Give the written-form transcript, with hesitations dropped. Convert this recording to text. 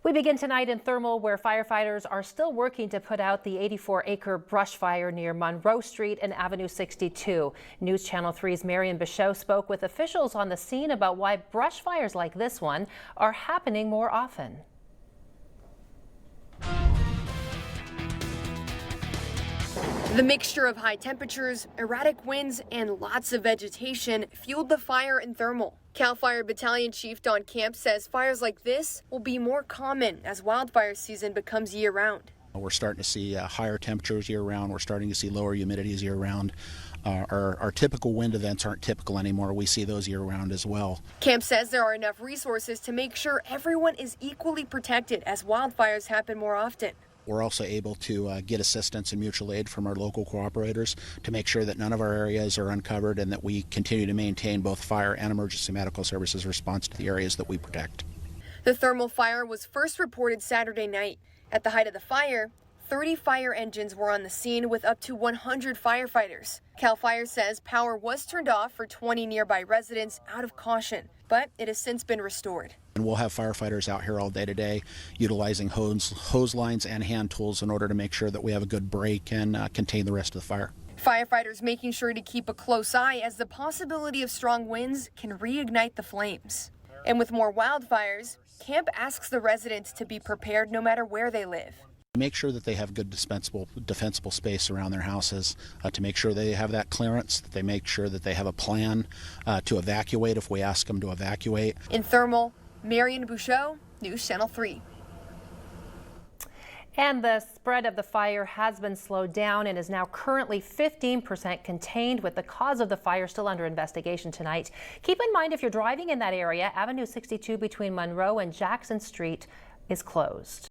We begin tonight in Thermal, where firefighters are still working to put out the 84-acre brush fire near Monroe Street and Avenue 62. News Channel 3's Marion Bichot spoke with officials on the scene about why brush fires like this one are happening more often. The mixture of high temperatures, erratic winds, and lots of vegetation fueled the fire in Thermal. CAL FIRE Battalion Chief Don Camp says fires like this will be more common as wildfire season becomes year-round. We're starting to see higher temperatures year-round. We're starting to see lower humidities year-round. Our typical wind events aren't typical anymore. We see those year-round as well. Camp says there are enough resources to make sure everyone is equally protected as wildfires happen more often. We're also able to get assistance and mutual aid from our local cooperators to make sure that none of our areas are uncovered and that we continue to maintain both fire and emergency medical services response to the areas that we protect. The Thermal fire was first reported Saturday night. At the height of the fire, 30 fire engines were on the scene with up to 100 firefighters. CAL FIRE says power was turned off for 20 nearby residents out of caution, but it has since been restored. And we'll have firefighters out here all day today utilizing hose lines and hand tools in order to make sure that we have a good break and contain the rest of the fire. Firefighters making sure to keep a close eye as the possibility of strong winds can reignite the flames. And with more wildfires, Camp asks the residents to be prepared no matter where they live. Make sure that they have good defensible space around their houses, to make sure they have that clearance, that they make sure that they have a plan to evacuate if we ask them to evacuate. In Thermal, Marion Bichot, News Channel 3. And the spread of the fire has been slowed down and is now currently 15% contained, with the cause of the fire still under investigation tonight. Keep in mind, if you're driving in that area, Avenue 62 between Monroe and Jackson Street is closed.